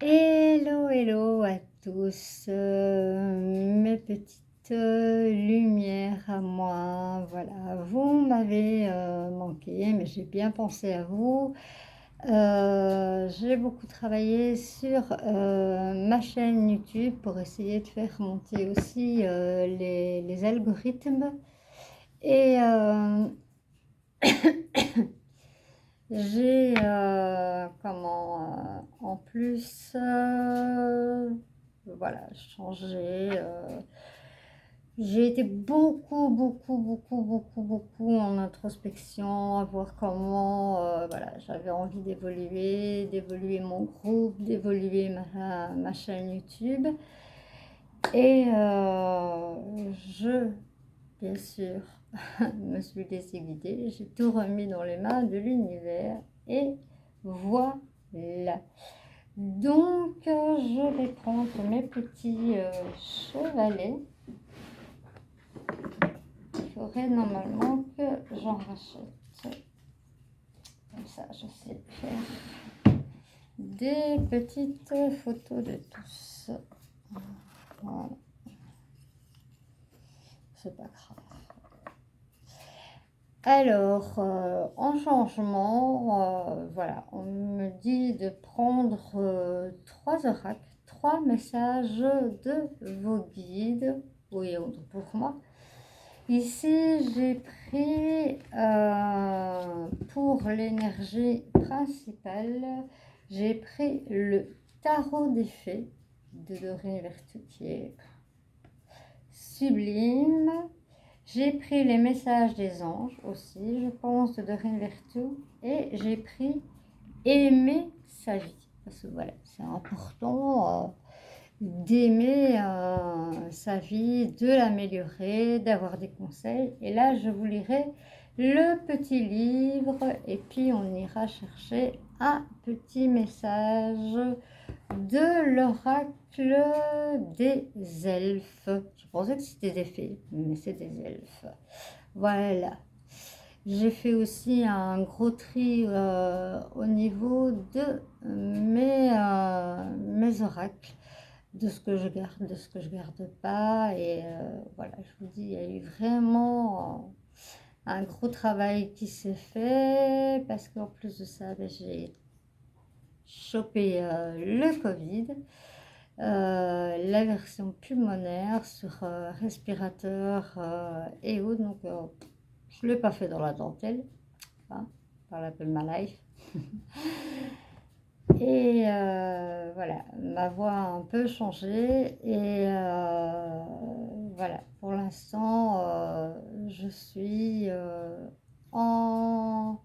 Hello, hello à tous, mes petites lumières à moi. Voilà, vous m'avez manqué, mais j'ai bien pensé à vous. J'ai beaucoup travaillé sur ma chaîne YouTube pour essayer de faire monter aussi les algorithmes. Et j'ai en plus voilà changé. J'ai été beaucoup en introspection, à voir comment voilà, j'avais envie d'évoluer mon groupe, d'évoluer ma chaîne YouTube. Et bien sûr, me suis laissée guider. J'ai tout remis dans les mains de l'univers. Et voilà. Donc, je vais prendre mes petits chevalets. Il faudrait normalement que j'en rachète. Comme ça, je sais faire des petites photos de tous. Voilà. C'est pas grave. Alors, en changement, voilà, on me dit de prendre 3 oracles, 3 messages de vos guides, oui, pour moi. Ici, j'ai pris pour l'énergie principale, j'ai pris le tarot des fées de Dorine Vertu qui est sublime. J'ai pris les messages des anges aussi, je pense, de Dorine Vertu. Et j'ai pris aimer sa vie. Parce que voilà, c'est important d'aimer sa vie, de l'améliorer, d'avoir des conseils. Et là, je vous lirai le petit livre et puis on ira chercher un petit message de l'oracle des elfes. Je pensais que c'était des fées, mais c'est des elfes. Voilà. J'ai fait aussi un gros tri au niveau de mes oracles, de ce que je garde, de ce que je garde pas. Et voilà, je vous dis, il y a eu vraiment un gros travail qui s'est fait, parce qu'en plus de ça, j'ai chopé le Covid, la version pulmonaire sur respirateur et autres. Donc, je ne l'ai pas fait dans la dentelle, hein, par la ma life. Et voilà, ma voix a un peu changé. Et voilà, pour l'instant, je suis en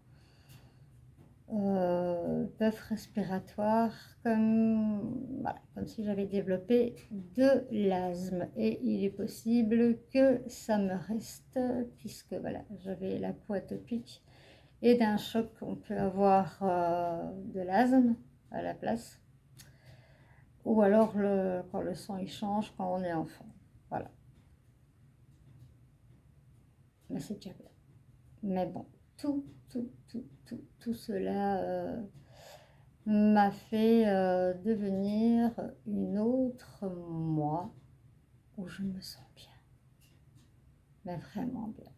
bœuf respiratoire, voilà, comme si j'avais développé de l'asthme. Et il est possible que ça me reste, puisque voilà, j'avais la peau atopique. Et d'un choc, on peut avoir de l'asthme à la place. Ou alors quand le sang il change quand on est enfant. Voilà. Mais c'est déjà bien. Mais bon, tout cela m'a fait devenir une autre moi où je me sens bien. Mais vraiment bien.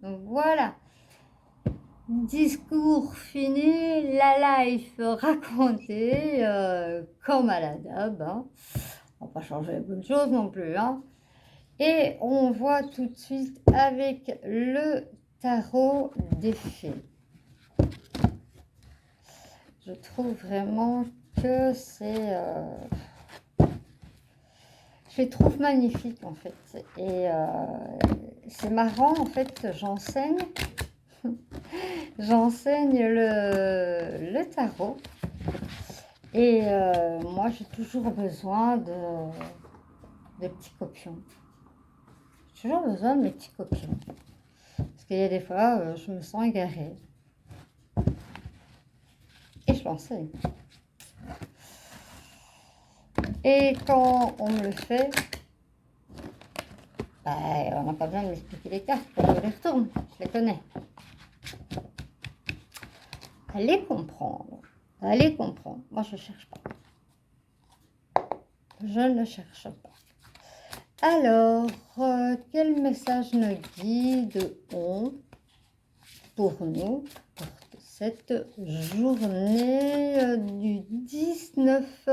Voilà. Discours fini, la life racontée comme à la dab. Hein. On va pas changer beaucoup de choses non plus. Hein. Et on voit tout de suite avec le tarot des fées. Je trouve vraiment que c'est... je les trouve magnifiques en fait. Et c'est marrant en fait, j'enseigne le tarot. Et moi j'ai toujours besoin de petits copions. J'ai toujours besoin de mes petits copions. Parce qu'il y a des fois, je me sens égarée. Et je l'enseigne. Et quand on me le fait, bah, on n'a pas besoin de m'expliquer les cartes pour que je les retourne. Je les connais. Allez comprendre. Allez comprendre. Moi, je ne cherche pas. Je ne cherche pas. Alors, quel message nos guides ont pour nous pour cette journée du 19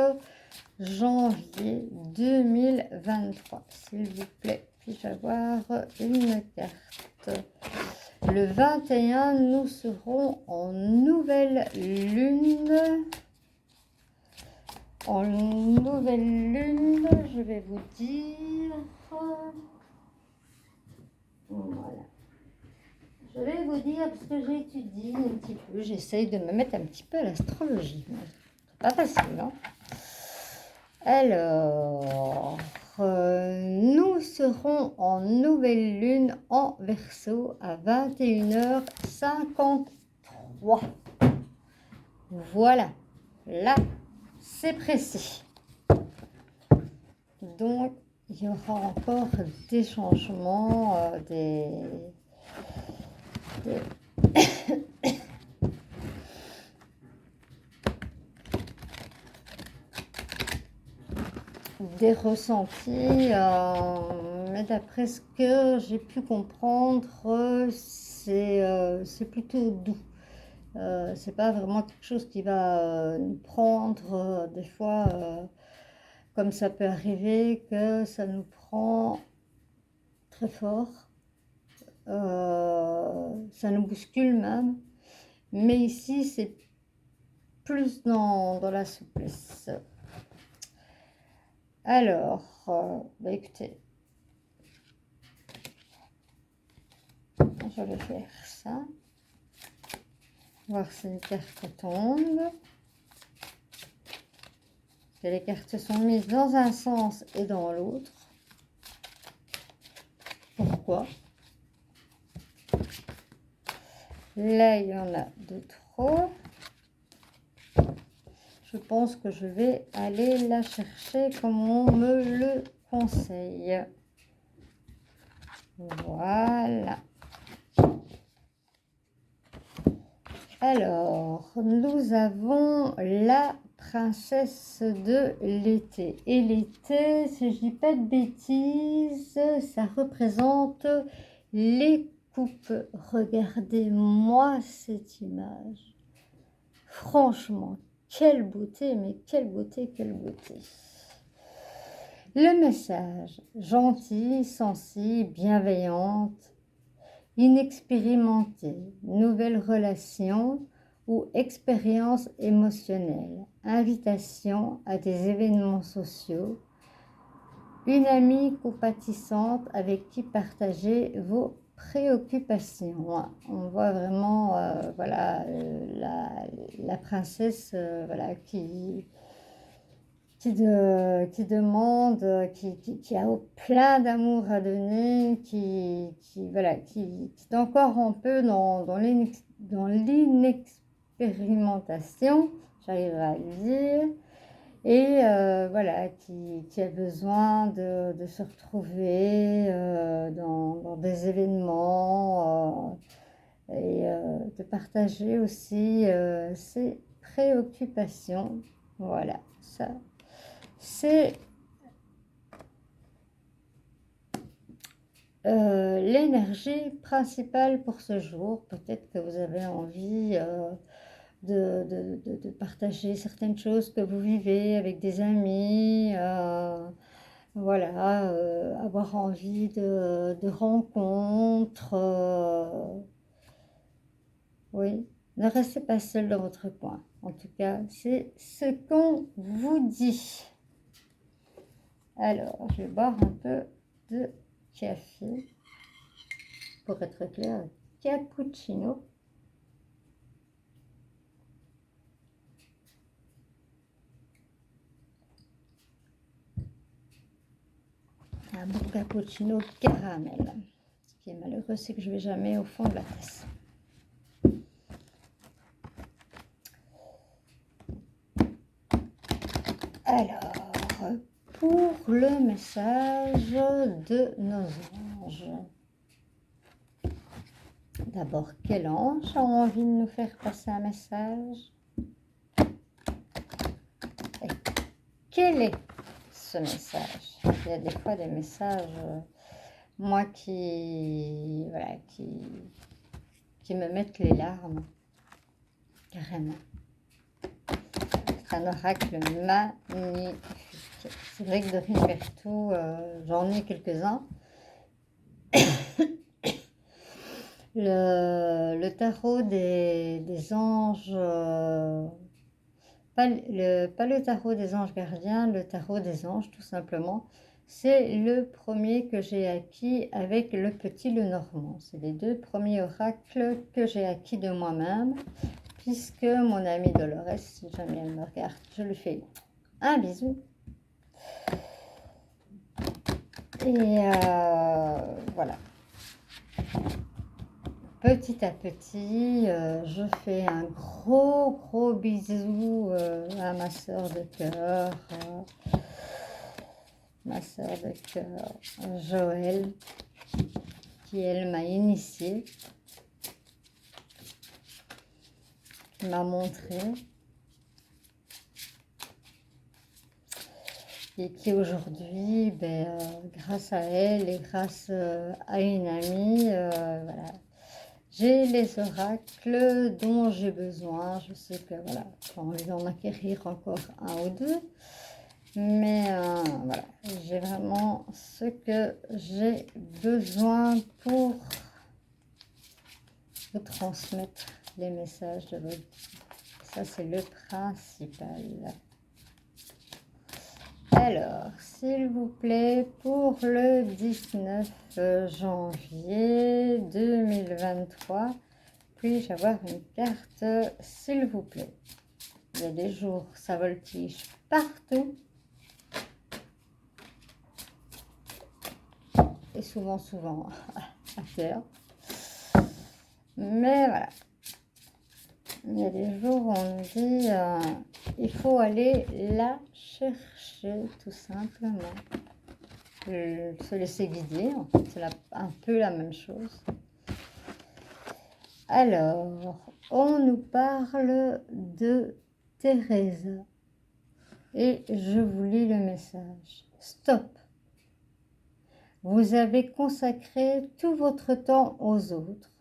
janvier 2023? S'il vous plaît, puis-je avoir une carte? Le 21, nous serons en nouvelle lune. En nouvelle lune, je vais vous dire. Voilà. Je vais vous dire parce que j'étudie un petit peu. J'essaye de me mettre un petit peu à l'astrologie. C'est pas facile, hein? Alors, nous serons en nouvelle lune en Verseau à 21h53. Voilà, là, c'est précis. Donc, il y aura encore des changements, des ressentis, mais d'après ce que j'ai pu comprendre, c'est plutôt doux. C'est pas vraiment quelque chose qui va nous prendre des fois, comme ça peut arriver, que ça nous prend très fort, ça nous bouscule même, mais ici c'est plus dans la souplesse. Alors, écoutez, je vais faire ça, voir si les cartes tombent. Et les cartes sont mises dans un sens et dans l'autre. Pourquoi? Là, il y en a de trop. Je pense que je vais aller la chercher comme on me le conseille. Voilà. Alors, nous avons la princesse de l'été. Et l'été, si je dis pas de bêtises, ça représente les coupes. Regardez-moi cette image. Franchement, quelle beauté, mais quelle beauté, quelle beauté. Le message, gentille, sensible, bienveillante, inexpérimentée, nouvelle relation ou expérience émotionnelle, invitation à des événements sociaux, une amie compatissante avec qui partager vos préoccupations. On voit vraiment voilà, la princesse voilà, qui demande, qui a plein d'amour à donner, voilà, qui est encore un peu dans l'inexpérimentation, j'arriverai à le dire, et voilà, qui a besoin de se retrouver dans des événements et de partager aussi ses préoccupations. Voilà, ça. C'est l'énergie principale pour ce jour. Peut-être que vous avez envie de partager certaines choses que vous vivez avec des amis, voilà, avoir envie de rencontres. Oui, ne restez pas seul dans votre coin. En tout cas, c'est ce qu'on vous dit. Alors, je vais boire un peu de café. Pour être clair, cappuccino. Un bon cappuccino caramel. Ce qui est malheureux, c'est que je ne vais jamais au fond de la tasse. Alors, pour le message de nos anges. D'abord, quel ange a envie de nous faire passer un message? Et quel est ce message? Il y a des fois des messages, moi, voilà, qui me mettent les larmes, carrément. C'est un oracle magnifique. C'est vrai que Dorine Berthoud, j'en ai quelques-uns. Le tarot des anges, pas le tarot des anges gardiens, le tarot des anges tout simplement. C'est le premier que j'ai acquis avec le petit Lenormand. C'est les deux premiers oracles que j'ai acquis de moi-même, puisque mon amie Dolores, si jamais elle me regarde, je lui fais un bisou. Et voilà. Petit à petit, je fais un gros bisou à ma sœur de cœur, Joël, qui elle m'a initiée, qui m'a montré, et qui aujourd'hui, grâce à elle et grâce à une amie, voilà, j'ai les oracles dont j'ai besoin. Je sais que voilà, j'ai envie d'en acquérir encore un ou deux, mais voilà, j'ai vraiment ce que j'ai besoin pour vous transmettre les messages de votre vie. Ça, c'est le principal. Alors, s'il vous plaît, pour le 19 janvier 2023, puis-je avoir une carte, s'il vous plaît? Il y a des jours, ça voltige partout. Et souvent à faire. Mais voilà. Il y a des jours où on nous dit il faut aller la chercher tout simplement. Se laisser guider, en fait, c'est un peu la même chose. Alors, on nous parle de Teresa. Et je vous lis le message. Stop. Vous avez consacré tout votre temps aux autres.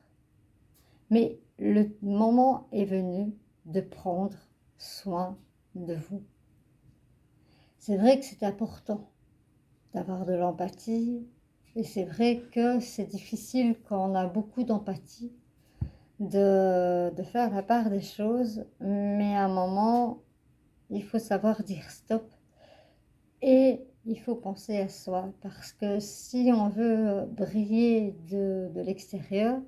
Mais le moment est venu de prendre soin de vous. C'est vrai que c'est important d'avoir de l'empathie. Et c'est vrai que c'est difficile quand on a beaucoup d'empathie de faire la part des choses. Mais à un moment, il faut savoir dire stop. Et il faut penser à soi. Parce que si on veut briller de l'extérieur,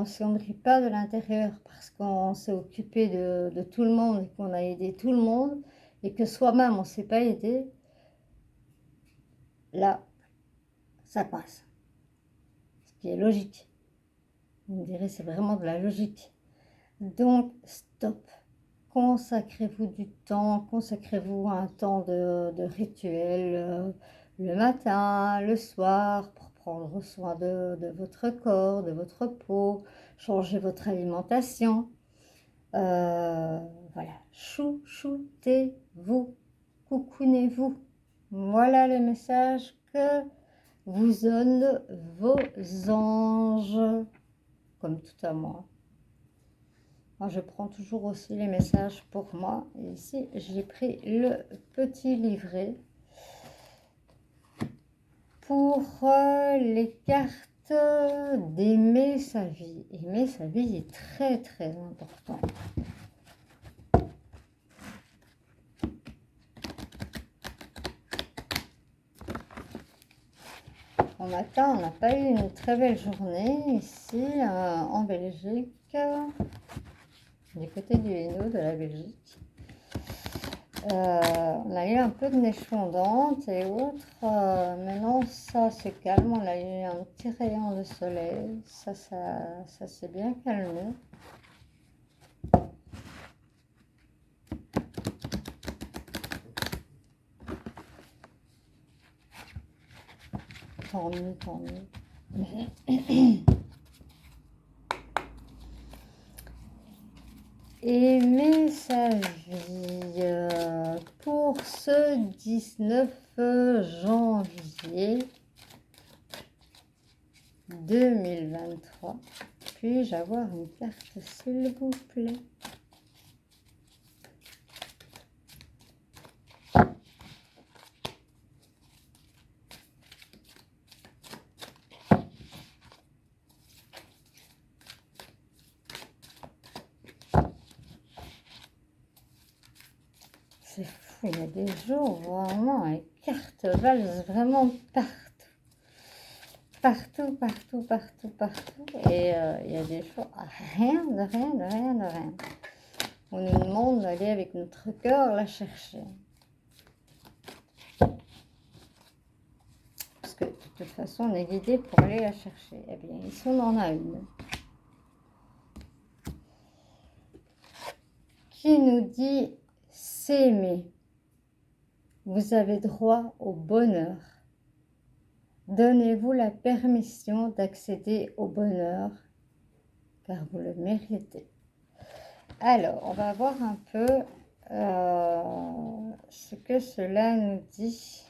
si on ne brille pas de l'intérieur parce qu'on s'est occupé de tout le monde et qu'on a aidé tout le monde et que soi-même on ne s'est pas aidé, là, ça passe. Ce qui est logique. Vous me direz, c'est vraiment de la logique. Donc, stop. Consacrez-vous du temps, consacrez-vous un temps de rituel le matin, le soir, pour prendre soin de votre corps, de votre peau, changer votre alimentation. Voilà, chouchoutez-vous, coucounez-vous. Voilà le message que vous donnent vos anges, comme tout à moi. Moi, je prends toujours aussi les messages pour moi. Et ici, j'ai pris le petit livret pour les cartes d'aimer sa vie. Aimer sa vie est très important. Au matin, on n'a pas eu une très belle journée ici en Belgique, du côté du Hainaut de la Belgique. On a eu un peu de neige fondante et autres. Maintenant, ça se calme. On a eu un petit rayon de soleil. Ça s'est bien calmé. Tant mieux. aimer sa vie pour ce 19 janvier 2023. Puis-je avoir une carte, s'il vous plaît? C'est fou, il y a des jours vraiment, les cartes valent vraiment partout. Partout, partout, partout, partout. Et il y a des jours, rien de rien, de rien, de rien. On nous demande d'aller avec notre cœur la chercher. Parce que de toute façon, on est guidé pour aller la chercher. Eh bien, ici, on en a une. Qui nous dit s'aimer. Vous avez droit au bonheur. Donnez-vous la permission d'accéder au bonheur, car vous le méritez. Alors, on va voir un peu ce que cela nous dit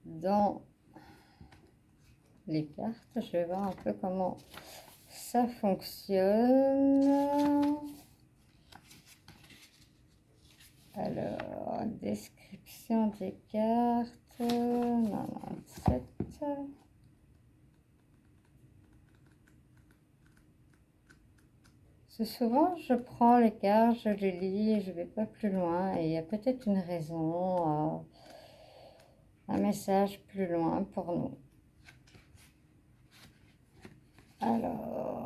dans les cartes. Je vais voir un peu comment ça fonctionne. Alors, description des cartes. 97. Souvent, je prends les cartes, je les lis et je ne vais pas plus loin. Et il y a peut-être une raison, un message plus loin pour nous. Alors...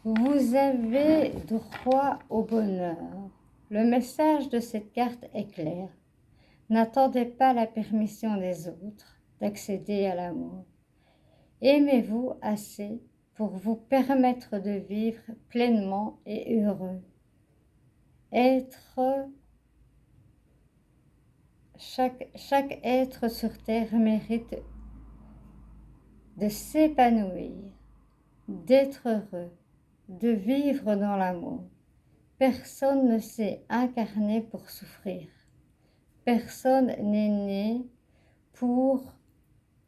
Vous avez droit au bonheur. Le message de cette carte est clair. N'attendez pas la permission des autres d'accéder à l'amour. Aimez-vous assez pour vous permettre de vivre pleinement et heureux. Chaque être sur terre mérite de s'épanouir, d'être heureux, de vivre dans l'amour. Personne ne s'est incarné pour souffrir. Personne n'est né pour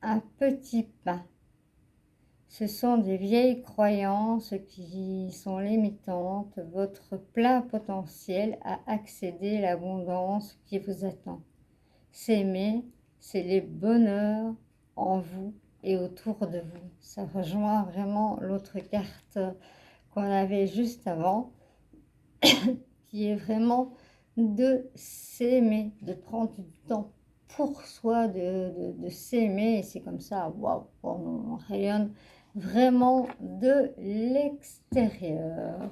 un petit pain. Ce sont des vieilles croyances qui sont limitantes. Votre plein potentiel à accéder à l'abondance qui vous attend. S'aimer, c'est les bonheurs en vous et autour de vous. Ça rejoint vraiment l'autre carte qu'on avait juste avant, qui est vraiment de s'aimer, de prendre du temps pour soi, de s'aimer. Et c'est comme ça, waouh, on rayonne vraiment de l'extérieur.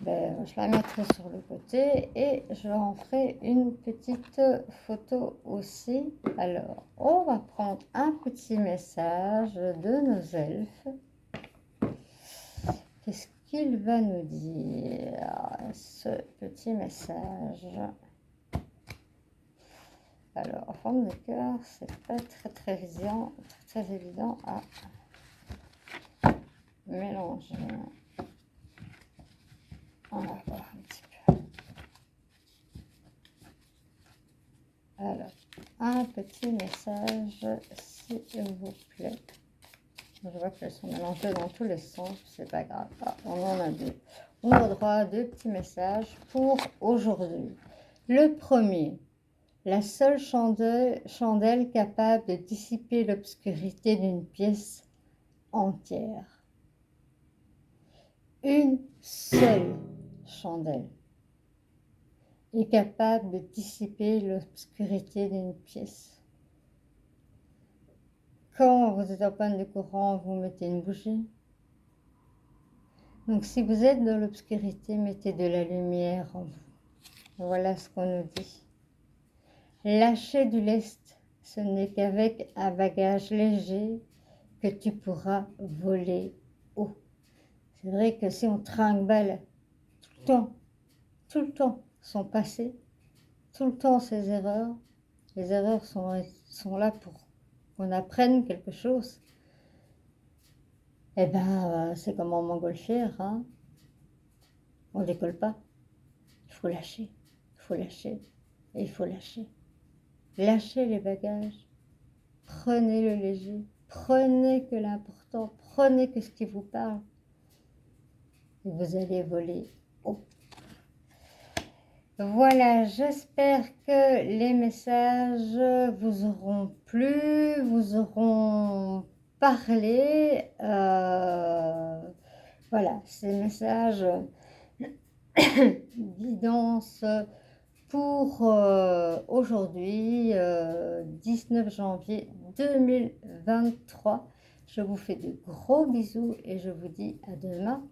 Je la mettrai sur le côté et j'en ferai une petite photo aussi. Alors, on va prendre un petit message de nos elfes. Qu'est-ce qu'il va nous dire, ce petit message? Alors, en forme de cœur, c'est pas très évident, très évident à mélanger. On va voir un petit peu. Alors, un petit message, s'il vous plaît. Je vois qu'elles sont mélangées dans tous les sens, c'est pas grave. Ah, on en a deux. On a droit à deux petits messages pour aujourd'hui. Le premier, la seule chandelle capable de dissiper l'obscurité d'une pièce entière. Une seule chandelle est capable de dissiper l'obscurité d'une pièce. Quand vous êtes en panne de courant, vous mettez une bougie. Donc si vous êtes dans l'obscurité, mettez de la lumière en vous. Voilà ce qu'on nous dit. Lâchez du lest, ce n'est qu'avec un bagage léger que tu pourras voler haut. C'est vrai que si on trinque-balle tout le temps son passé, tout le temps ses erreurs, les erreurs sont là pour qu'on apprenne quelque chose. Eh ben, c'est comme en montgolfière, hein. On ne décolle pas. Il faut lâcher, il faut lâcher, et il faut lâcher. Lâchez les bagages, prenez le léger, prenez que l'important, prenez que ce qui vous parle, et vous allez voler haut. Voilà, j'espère que les messages vous auront plu, vous auront parlé. Voilà, ces messages guidance pour aujourd'hui, 19 janvier 2023. Je vous fais de gros bisous et je vous dis à demain.